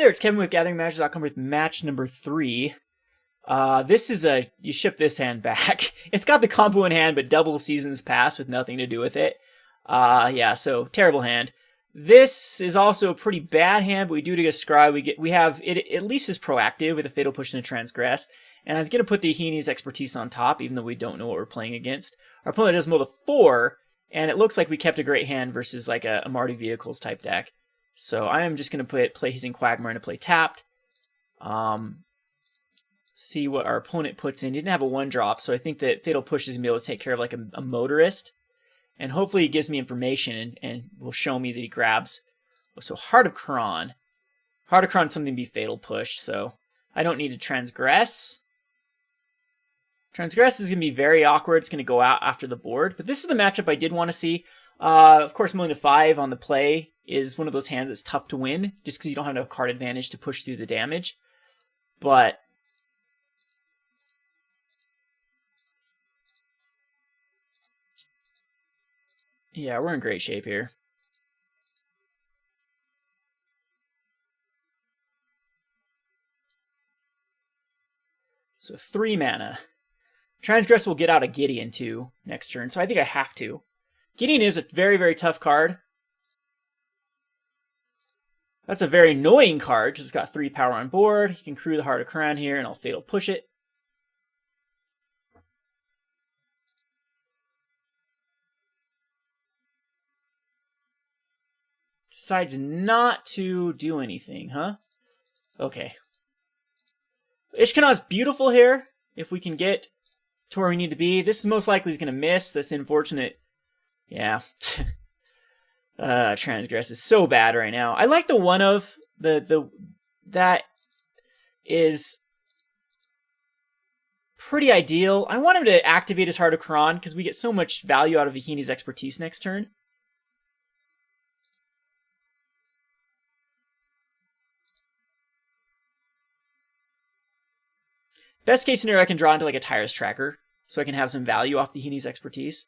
there, it's Kevin with GatheringMagic.com with match number 3. This is you ship this hand back. It's got the combo in hand, but double Seasons Pass with nothing to do with it. Yeah, so terrible hand. This is also a pretty bad hand, but we do get a scry. We have it at least is proactive with a Fatal Push and a Transgress. And I'm going to put the Yahenni's Expertise on top, even though we don't know what we're playing against. Our opponent does mold a 4, and it looks like we kept a great hand versus like a Mardu Vehicles type deck. So I am just going to play Hissing Quagmire and play tapped. See what our opponent puts in. He didn't have a 1-drop, so I think that Fatal Push is going to be able to take care of like a Motorist. And hopefully he gives me information and will show me that he grabs. So Heart of Kron. Heart of Kron is something to be Fatal Pushed, so I don't need to Transgress. Transgress is going to be very awkward. It's going to go out after the board. But this is the matchup I did want to see. Of course, Milling to 5 on the play is one of those hands that's tough to win, just because you don't have enough card advantage to push through the damage. But yeah, we're in great shape here. So 3 mana. Transgress will get out a Gideon too next turn, so I think I have to. Gideon is a very, very tough card. That's a very annoying card because it's got 3 power on board. You can crew the Heart of Kron here and I'll Fatal Push it. Decides not to do anything, huh? Okay. Ishkanah is beautiful here. If we can get to where we need to be. This is most likely going to miss. That's unfortunate. Yeah. Transgress is so bad right now. I like the one of that is pretty ideal. I want him to activate his Heart of Kron because we get so much value out of Yahenni's Expertise next turn. Best case scenario, I can draw into like a Tireless Tracker, so I can have some value off the Yahenni's Expertise.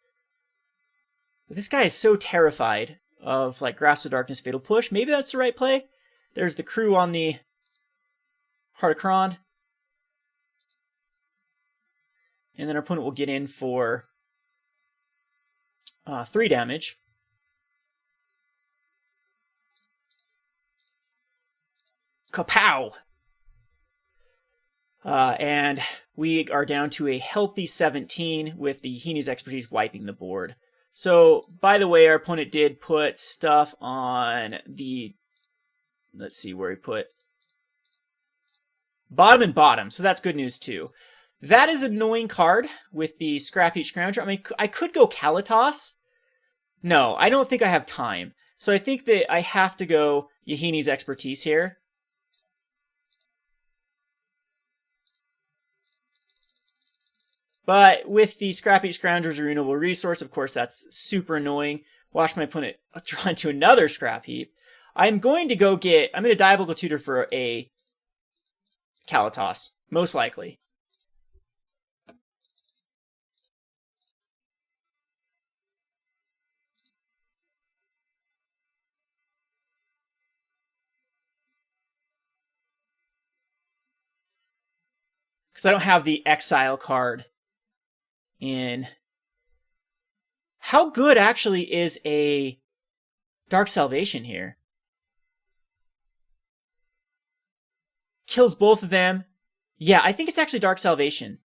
But this guy is so terrified of like Grasp of Darkness, Fatal Push. Maybe that's the right play. There's the crew on the Heart of Kron. And then our opponent will get in for 3 damage. Kapow! And we are down to a healthy 17 with the Yahenni's Expertise wiping the board. So, by the way, our opponent did put stuff on the... Let's see where he put... Bottom and bottom, so that's good news too. That is an annoying card with the Scrap Heap Scrounger. I mean, I could go Kalitas. No, I don't think I have time. So I think that I have to go Yahenni's Expertise here. But with the Scrap Heap Scrounger's renewable resource, of course, that's super annoying. Watch my opponent draw into another Scrap Heap. I'm going to Diabolic Tutor for a Kalitas, most likely. Because I don't have the Exile card in. How good actually is a Dark Salvation here? Kills both of them. Yeah, I think it's actually Dark Salvation.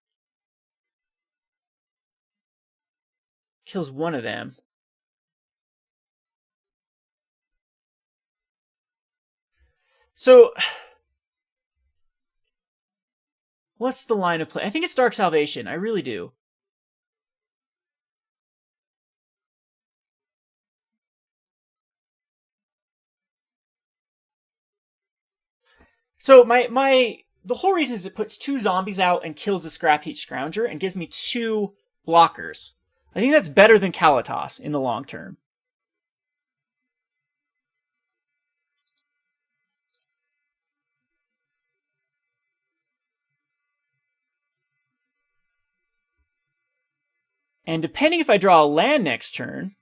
Kills one of them. So, what's the line of play? I think it's Dark Salvation. I really do. So the whole reason is it puts 2 zombies out and kills the Scrap Heap Scrounger and gives me 2 blockers. I think that's better than Kalitas in the long term. And depending if I draw a land next turn,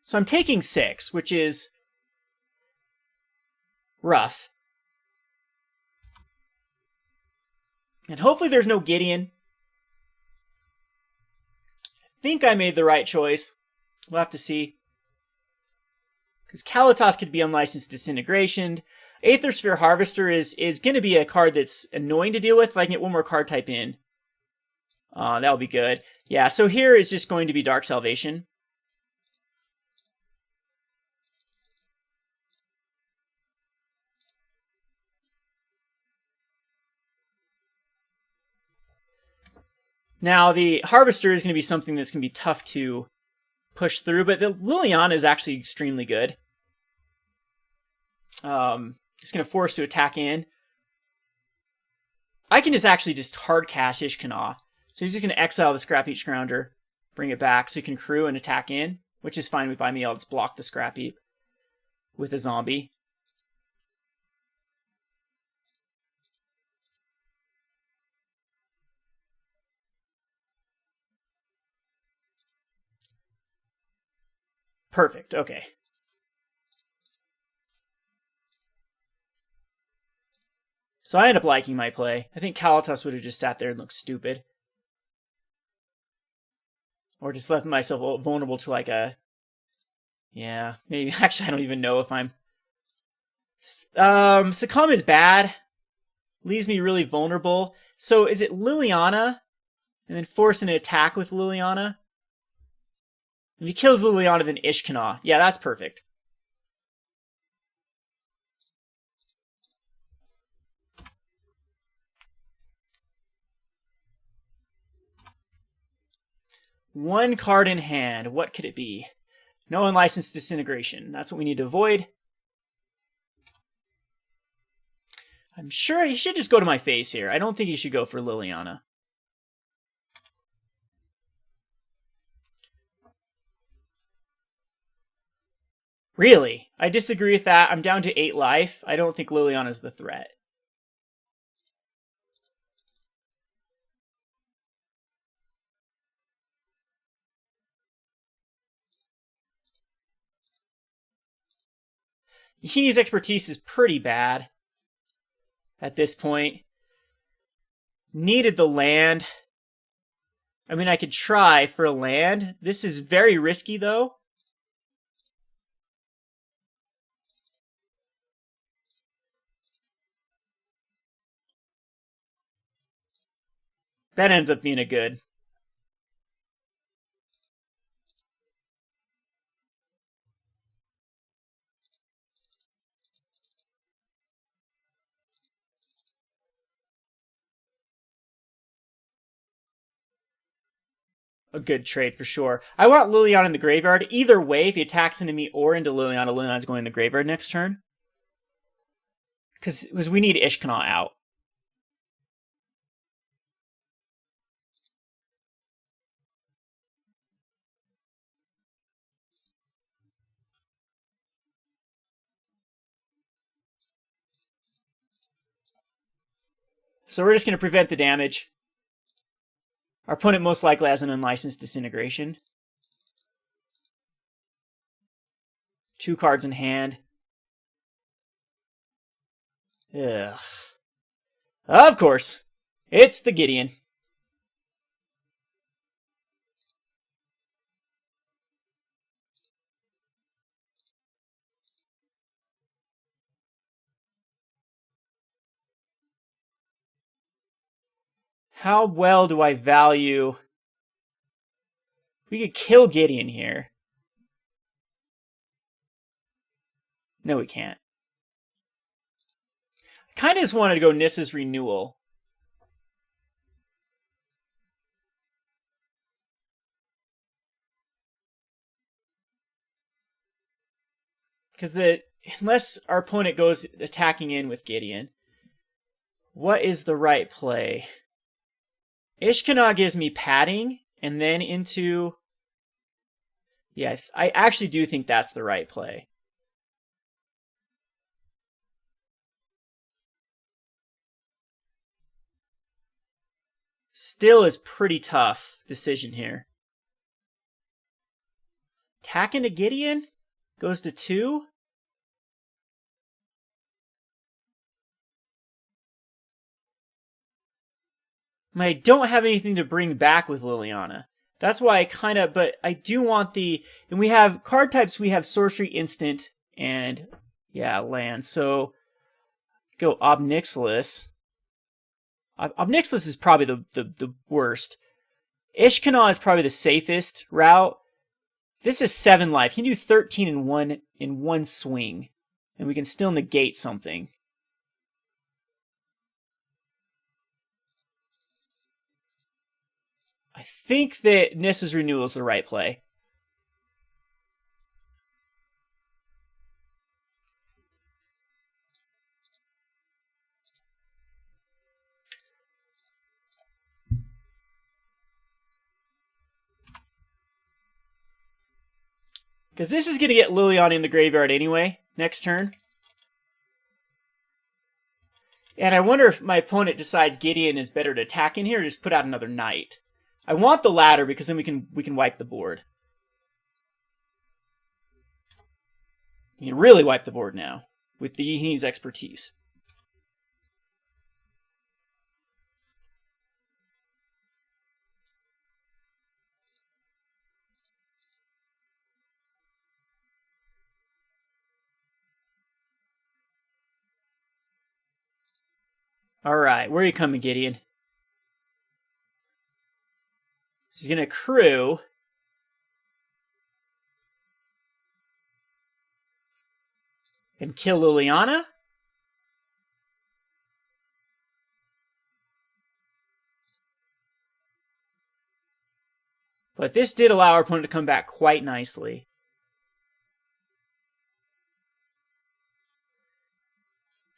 so I'm taking 6, which is rough. And hopefully there's no Gideon. I think I made the right choice. We'll have to see. Because Kalitas could be Unlicensed Disintegration. Aethersphere Harvester is going to be a card that's annoying to deal with if I can get one more card type in. That'll be good. Yeah, so here is just going to be Dark Salvation. Now, the Harvester is going to be something that's going to be tough to push through, but the Liliana is actually extremely good. It's going to force to attack in. I can just hard cast Ishkanah. So he's just going to exile the Scrap Heap Scrounger, bring it back so he can crew and attack in, which is fine by me. I'll just block the Scrap Heap with a zombie. Perfect, okay. So I end up liking my play. I think Kalitas would have just sat there and looked stupid. Or just left myself vulnerable to like a... Yeah, maybe. Actually, I don't even know if I'm... Succumb is bad. Leaves me really vulnerable. So is it Liliana? And then force an attack with Liliana? If he kills Liliana, then Ishkanah. Yeah, that's perfect. One card in hand. What could it be? No Unlicensed Disintegration. That's what we need to avoid. I'm sure he should just go to my face here. I don't think he should go for Liliana. Really? I disagree with that. I'm down to 8 life. I don't think Liliana's the threat. Yahenni's expertise is pretty bad at this point. Needed the land. I mean, I could try for a land. This is very risky, though. That ends up being a good. A good trade for sure. I want Liliana in the graveyard. Either way, if he attacks into me or into Liliana, Liliana's going in the graveyard next turn. Because we need Ishkanah out. So we're just going to prevent the damage. Our opponent most likely has an Unlicensed Disintegration. 2 cards in hand. Ugh. Of course. It's the Gideon. How well do I value... We could kill Gideon here. No, we can't. I kind of just wanted to go Nissa's Renewal. Because unless our opponent goes attacking in with Gideon, what is the right play? Ishkanah gives me padding, and then into... Yeah, I actually do think that's the right play. Still is pretty tough decision here. Attack into Gideon? Goes to 2? I don't have anything to bring back with Liliana. That's why I kind of, but I do want the, and we have card types, we have sorcery, instant, and yeah, land. So go Ob Nixilis. Ob Nixilis is probably the worst. Ishkanah is probably the safest route. This is 7 life. He can do 13 in one swing, and we can still negate something. I think that Nissa's Renewal is the right play. Because this is going to get Liliana in the graveyard anyway, next turn. And I wonder if my opponent decides Gideon is better to attack in here or just put out another knight. I want the latter because then we can wipe the board. We can really wipe the board now with the Yahenni's expertise. Alright, where are you coming, Gideon? He's going to crew. And kill Liliana? But this did allow our opponent to come back quite nicely.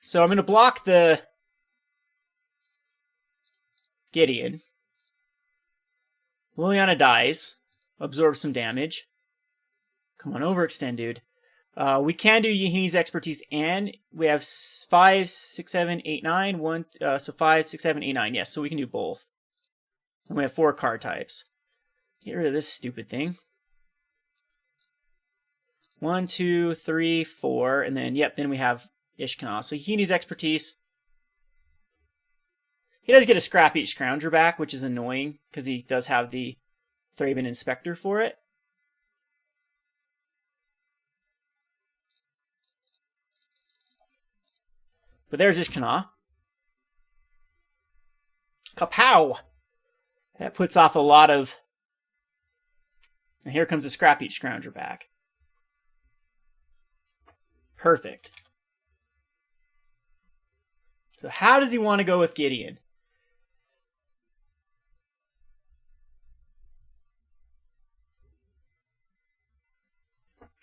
So I'm going to block the Gideon. Liliana dies. Absorbs some damage. Come on, overextend, dude. We can do Yahenni's expertise, and we have 5, 6, 7, 8, 9. So 5, 6, 7, 8, 9. Yes, so we can do both. And we have 4 card types. Get rid of this stupid thing. 1, 2, 3, 4, and then, yep, then we have Ishkanah. So Yahenni's expertise. He does get a Scrappy Scrounger back, which is annoying, because he does have the Thraben Inspector for it. But there's Ishkanah. Kapow! That puts off a lot of... And here comes a Scrappy Scrounger back. Perfect. So how does he want to go with Gideon?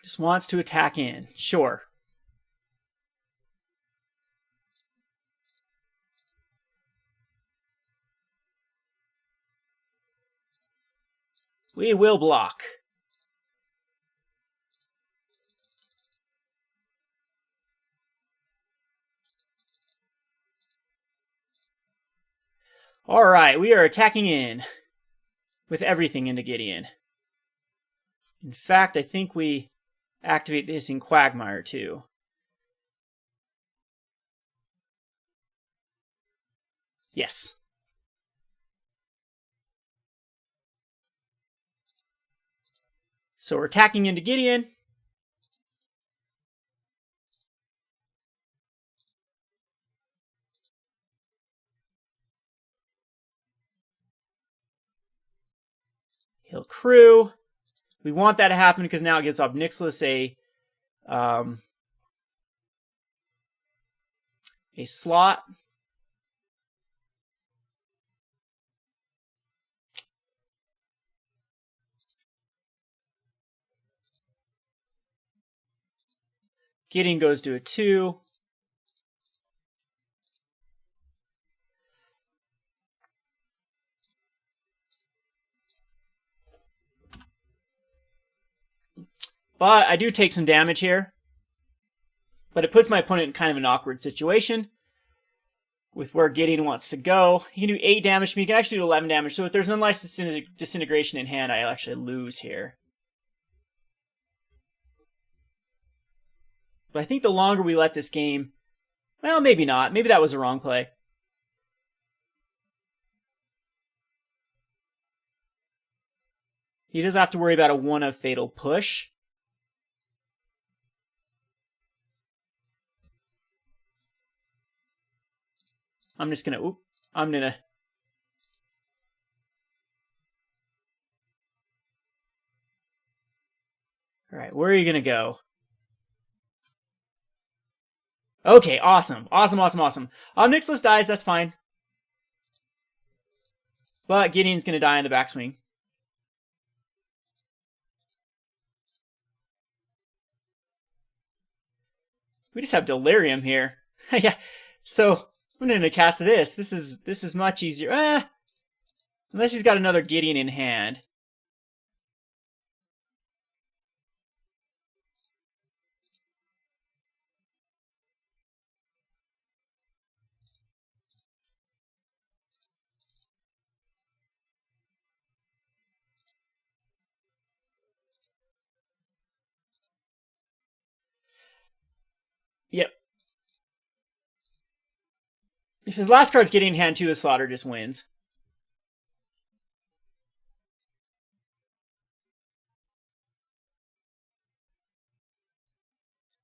Just wants to attack in. Sure. We will block. Alright, we are attacking in with everything into Gideon. In fact, I think we activate the Hissing Quagmire too. Yes. So we're attacking into Gideon. He'll crew. We want that to happen because now it gives Ob Nixilis a slot. Gideon goes to a 2. But I do take some damage here. But it puts my opponent in kind of an awkward situation with where Gideon wants to go. He can do 8 damage to me. He can actually do 11 damage. So if there's unlicensed disintegration in hand, I'll actually lose here. But I think the longer we let this game... Well, maybe not. Maybe that was a wrong play. He does have to worry about a 1-of Fatal Push. I'm just gonna, I'm gonna. All right, where are you gonna go? Okay, awesome. Awesome. Ob Nixilis dies, that's fine. But Gideon's gonna die in the backswing. We just have Delirium here. Yeah, so I'm gonna cast this. This is much easier. Unless he's got another Gideon in hand. Yep. If his last card's Gideon in hand too, the Slaughter just wins.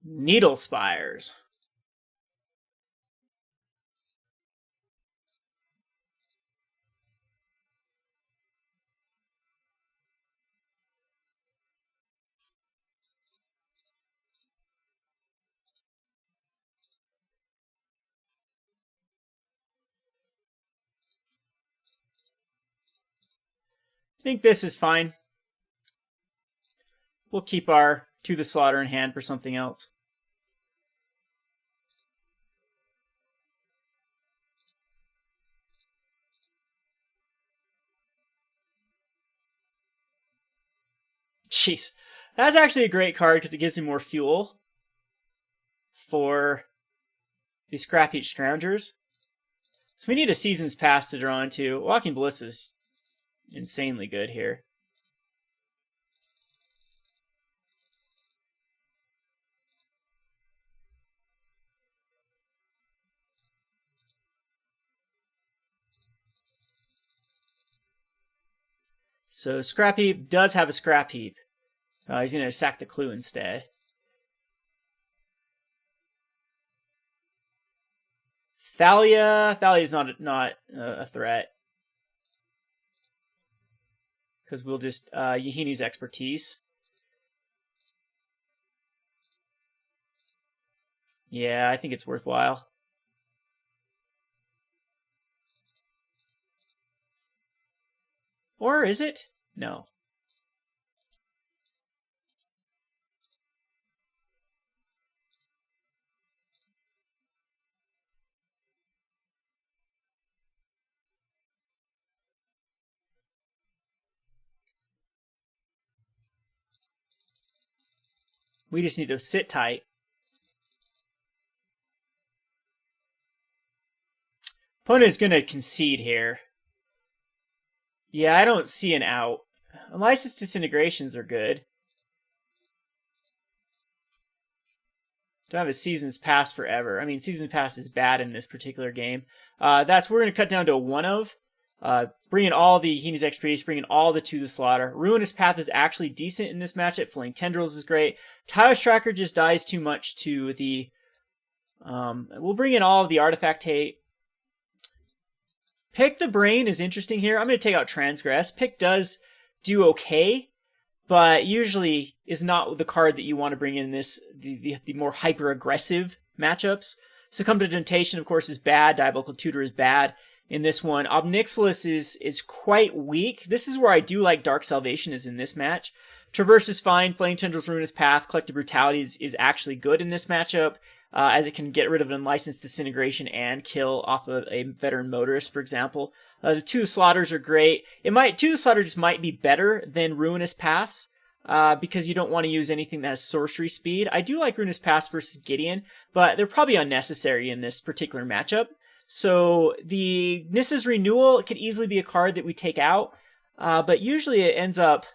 Needle Spires. I think this is fine. We'll keep our To the Slaughter in hand for something else. Jeez. That's actually a great card because it gives him more fuel for the Scrap Heap Scroungers. So we need a Season's Pass to draw into. Walking Ballista is insanely good here. So Scrap Heap does have a Scrap Heap. He's going to sack the Clue instead. Thalia's not a threat. Because we'll just Yahenni's Expertise. Yeah, I think it's worthwhile. Or is it? No. We just need to sit tight. Opponent is going to concede here. Yeah, I don't see an out. Licensed Disintegrations are good. Don't have a Season's Pass forever. I mean, Season's Pass is bad in this particular game. We're going to cut down to a 1-of. Bring in all the Yahenni's Expertise, bring in all the To the Slaughter. Ruinous Path is actually decent in this matchup. Flaying Tendrils is great. Tireless Tracker just dies too much to the... we'll bring in all of the Artifact Hate. Pick the Brain is interesting here. I'm going to take out Transgress. Pick does do okay, but usually is not the card that you want to bring in the more hyper-aggressive matchups. Succumb to Temptation, of course, is bad. Diabolic Tutor is bad in this one. Ob Nixilis is quite weak. This is where I do like Dark Salvation is in this match. Traverse is fine. Flaying Tendrils, Ruinous Path, Collective Brutality is actually good in this matchup, as it can get rid of an Unlicensed Disintegration and kill off of a Veteran Motorist, for example. The To the Slaughters are great. To the Slaughter just might be better than Ruinous Paths, because you don't want to use anything that has sorcery speed. I do like Ruinous Paths versus Gideon, but they're probably unnecessary in this particular matchup. So the Nissa's Renewal could easily be a card that we take out, but usually it ends up...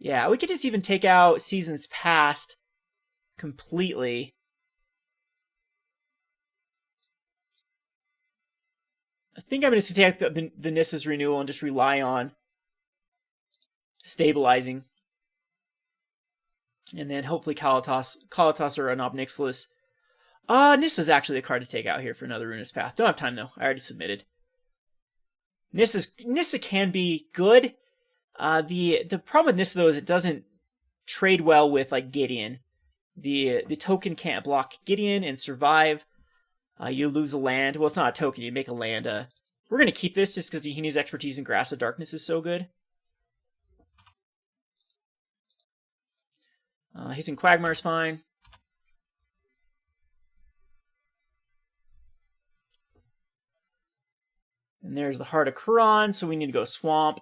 Yeah, we could just even take out Seasons Past completely. I think I'm just going to take the Nissa's Renewal and just rely on stabilizing. And then hopefully Kalitas or an Ob Nixilis. Nissa's actually a card to take out here for another Ruinous Path. Don't have time though. I already submitted. Nissa can be good. The problem with Nissa though is it doesn't trade well with like Gideon. The token can't block Gideon and survive. You lose a land. Well, it's not a token. You make a land. We're going to keep this just because Yahenni's expertise in Grass of Darkness is so good. Hissing Quagmire is fine. And there's the Heart of Khorne, so we need to go Swamp.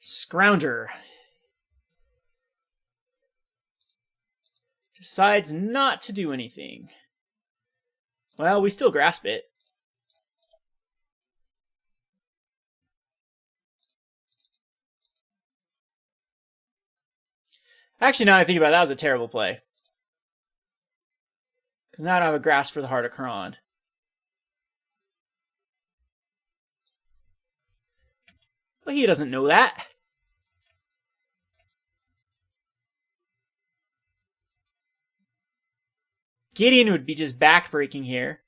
Scrounger decides not to do anything. Well, we still grasp it. Actually, now I think about it, that was a terrible play. Because now I don't have a grasp for the Heart of Khorne. But he doesn't know that. Gideon would be just backbreaking here.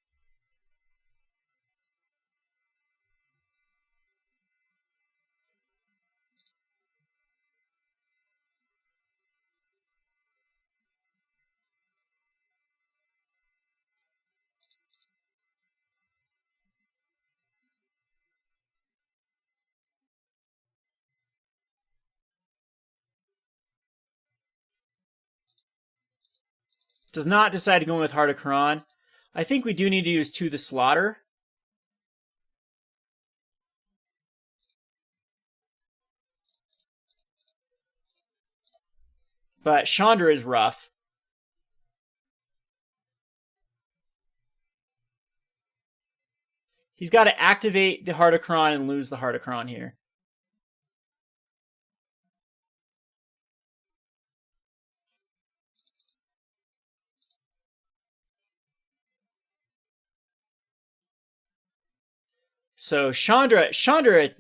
Does not decide to go with Heart of Khorne. I think we do need to use To the Slaughter. But Chandra is rough. He's got to activate the Heart of Khorne and lose the Heart of Khorne here. So Chandra,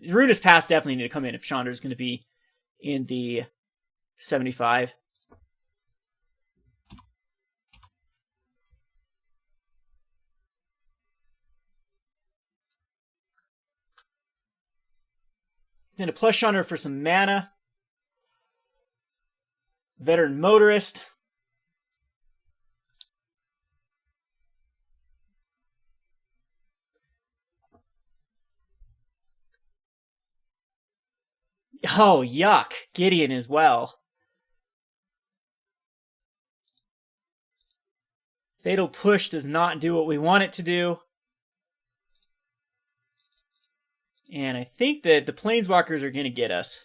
Ruinous Path definitely need to come in if Chandra's going to be in the 75. Then a plus Chandra for some mana. Veteran Motorist. Oh, yuck. Gideon as well. Fatal Push does not do what we want it to do. And I think that the Planeswalkers are going to get us.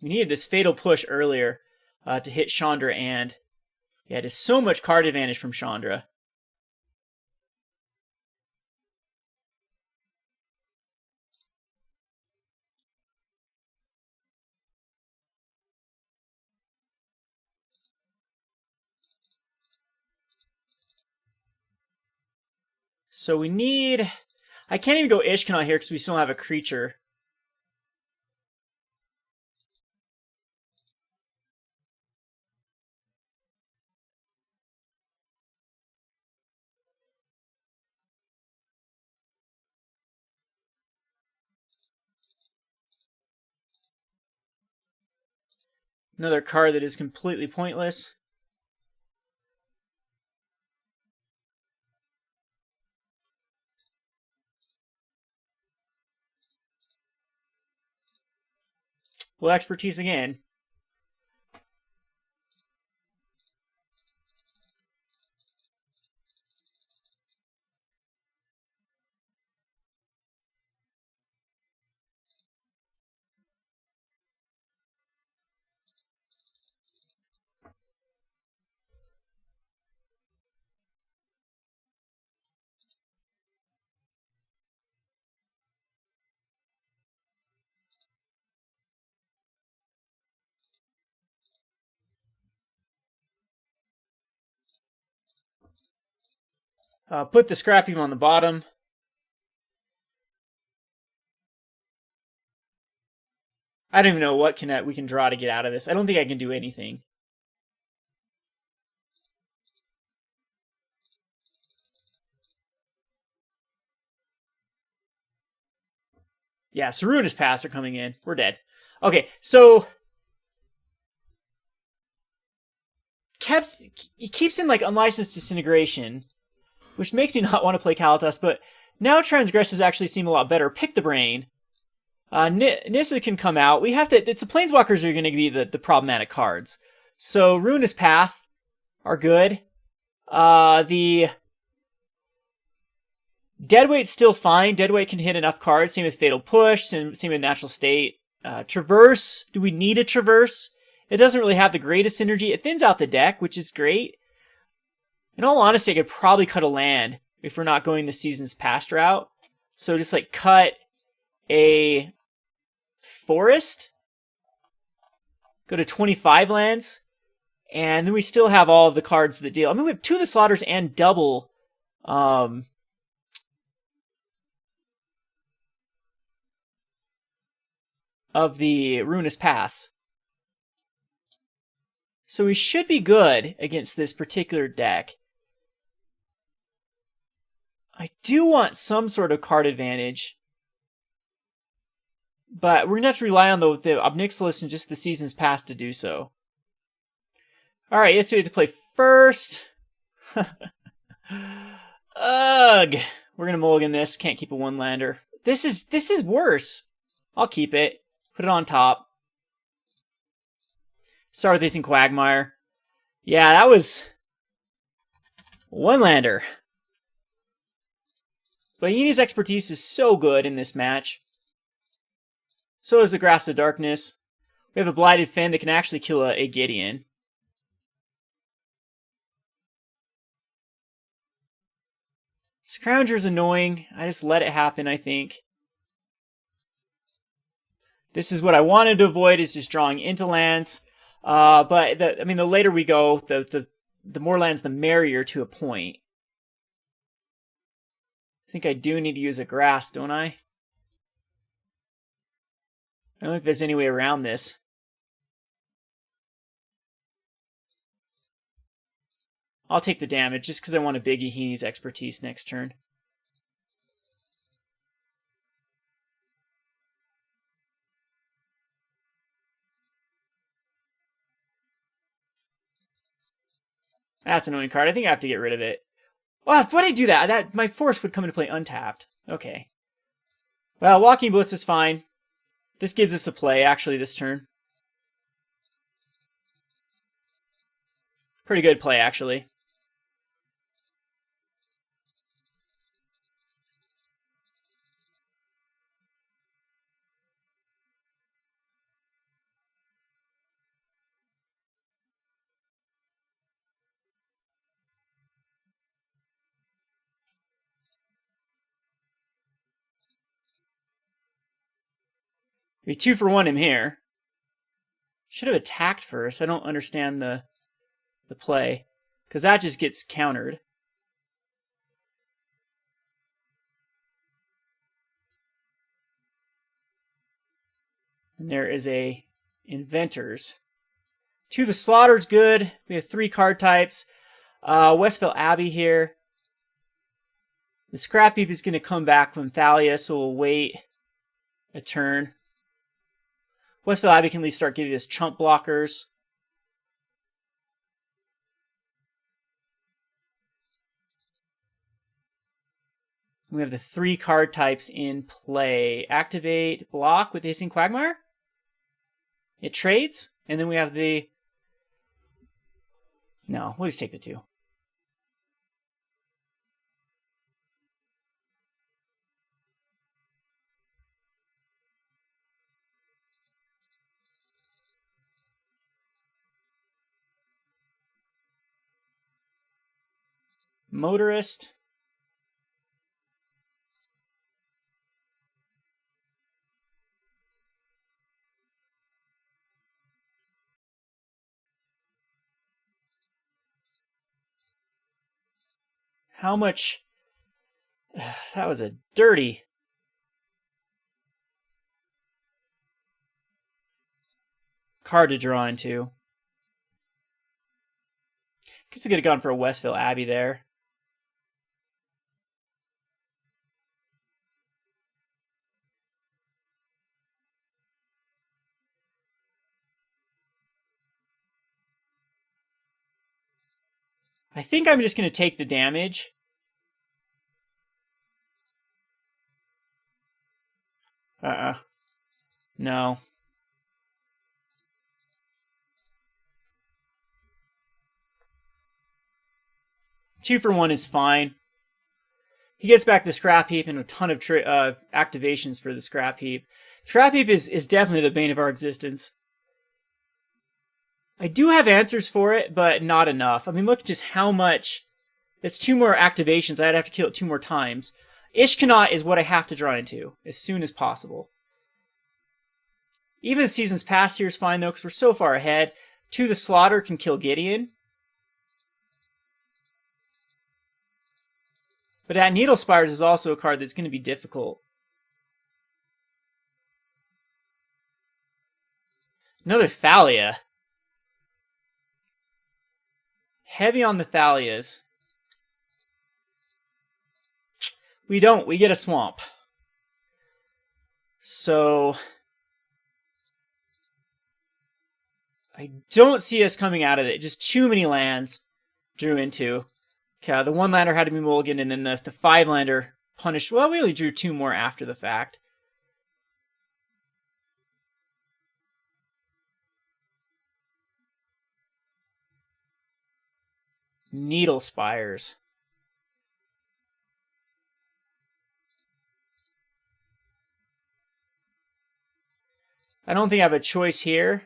We needed this Fatal Push earlier to hit Chandra, and yeah, it is so much card advantage from Chandra. So we need... I can't even go Ishkanah here because we still have a creature. Another card that is completely pointless. Well, expertise again. Put the Scrap Heap on the bottom. I don't even know what we can draw to get out of this. I don't think I can do anything. Yeah, so Ruinous Paths are coming in. We're dead. Okay, so he keeps in like Unlicensed Disintegration, which makes me not want to play Kalitas, but now Transgresses actually seem a lot better. Pick the Brain. Nissa can come out. We have to. It's the Planeswalkers are going to be the problematic cards. So Ruinous Path are good. The Deadweight's still fine. Deadweight can hit enough cards. Same with Fatal Push. Same with Natural State. Traverse. Do we need a Traverse? It doesn't really have the greatest synergy. It thins out the deck, which is great. In all honesty, I could probably cut a land if we're not going the Seasons Past route. So just like cut a Forest. Go to 25 lands. And then we still have all of the cards that deal. I mean, we have 2 of the Slaughters and double of the Ruinous Paths. So we should be good against this particular deck. I do want some sort of card advantage. But we're going to have to rely on the Ob Nixilis and just the Seasons Past to do so. Alright, let's do it to play first. Ugh. We're going to mulligan this. Can't keep a 1-lander. This is worse. I'll keep it. Put it on top. Start with Hissing Quagmire. Yeah, that was 1-lander. But Yahenni's expertise is so good in this match. So is the Grasp of Darkness. We have a Blighted Fen that can actually kill a Gideon. Scrounger's annoying. I just let it happen, I think. This is what I wanted to avoid, is just drawing into lands. But the later we go, the more lands, the merrier to a point. I think I do need to use a Grass, don't I? I don't think there's any way around this. I'll take the damage just because I want a big Yahenni's expertise next turn. That's an annoying card. I think I have to get rid of it. Well, why did I do that? My Force would come into play untapped. Okay. Well, Walking Ballista is fine. This gives us a play, actually, this turn. Pretty good play, actually. We 2-for-1 him here. Should have attacked first. I don't understand the play. Because that just gets countered. And there is a Inventors. 2 the Slaughter's good. We have 3 card types. Westvale Abbey here. The Scrap Heap is going to come back from Thalia, so we'll wait a turn. Westvale Abbey can at least start getting us chump blockers. We have the 3 card types in play. Activate, block with Hissing Quagmire. It trades, and then we have the... No, we'll just take the 2. Motorist. How much... That was a dirty... card to draw into. Guess I could have gone for a Westvale Abbey there. I think I'm just going to take the damage. No. 2 for 1 is fine. He gets back the Scrap Heap and a ton of activations for the Scrap Heap. Scrap Heap is definitely the bane of our existence. I do have answers for it, but not enough. I mean, look just how much... That's 2 more activations. I'd have to kill it 2 more times. Ishkanah is what I have to draw into as soon as possible. Even the Seasons Past here is fine, though, because we're so far ahead. 2 the Slaughter can kill Gideon. But that Needle Spires is also a card that's going to be difficult. Another Thalia. Heavy on the Thalias. We don't. We get a Swamp. So... I don't see us coming out of it. Just too many lands drew into. Okay, the 1-lander had to be mulliganed, and then the 5-lander punished. Well, we only drew 2 more after the fact. Needle Spires. I don't think I have a choice here.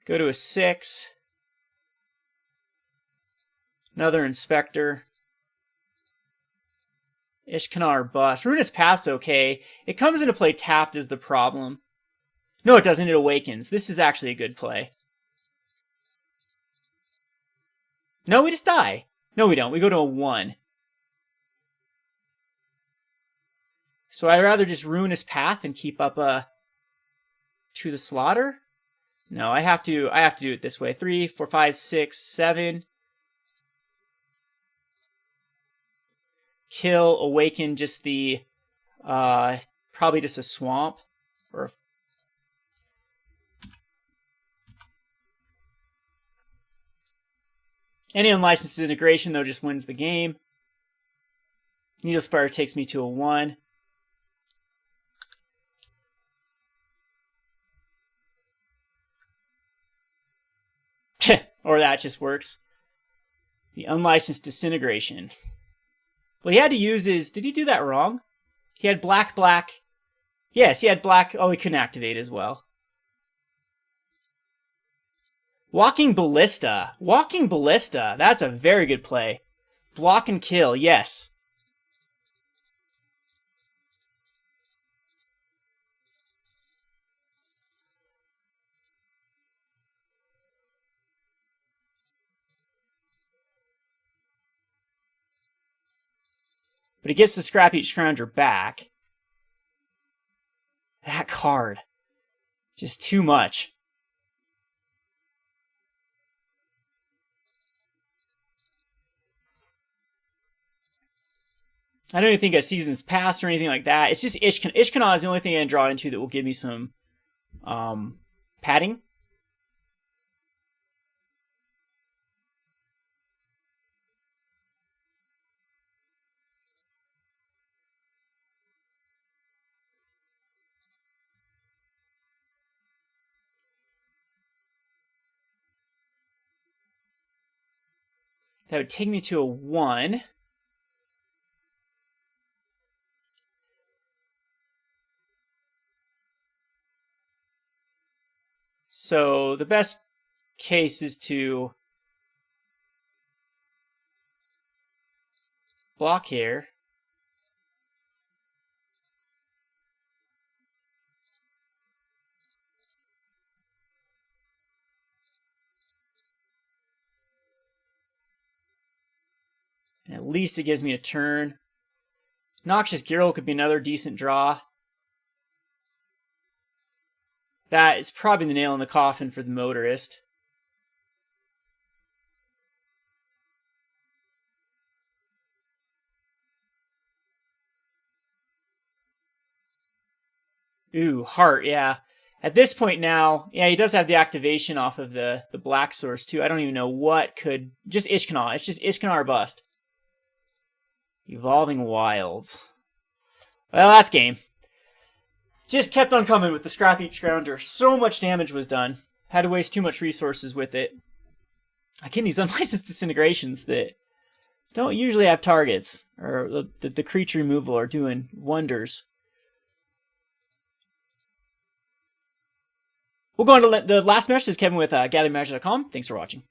Go to a 6. Another Inspector. Ishkanah or bust. Ruinous Path's okay. It comes into play tapped is the problem. No, it doesn't. It awakens. This is actually a good play. No, we just die. No, we don't. We go to a 1. So I'd rather just Ruinous Path and keep up to the Slaughter. No, I have to do it this way. 3, 4, 5, 6, 7. Kill, awaken just the probably just a swamp or any unlicensed integration though just wins the game. Needle Spire takes me to a 1. Or that just works. The unlicensed disintegration. Well, he had to use his... Did he do that wrong? He had black, black. Yes, he had black. Oh, he couldn't activate as well. Walking Ballista. Walking Ballista. That's a very good play. Block and kill. Yes. But he gets the Scrap Heap Scrounger back. That card. Just too much. I don't even think a Season's Past or anything like that. It's just Ishkanah. Ishkanah is the only thing I can draw into that will give me some padding. That would take me to a 1. So the best case is to block here. And at least it gives me a turn. Noxious Gearhulk could be another decent draw. That is probably the nail in the coffin for the motorist. Ooh, Heart, yeah. At this point now, yeah, he does have the activation off of the black source too. I don't even know what could... Just Ishkanah. It's just Ishkanah or bust. Evolving Wilds. Well, that's game. Just kept on coming with the Scrap-Eat Scrounger. So much damage was done. Had to waste too much resources with it. Again, these unlicensed disintegrations that don't usually have targets, or the creature removal are doing wonders. We'll go on to the last message. This is Kevin with GatherMagic.com. Thanks for watching.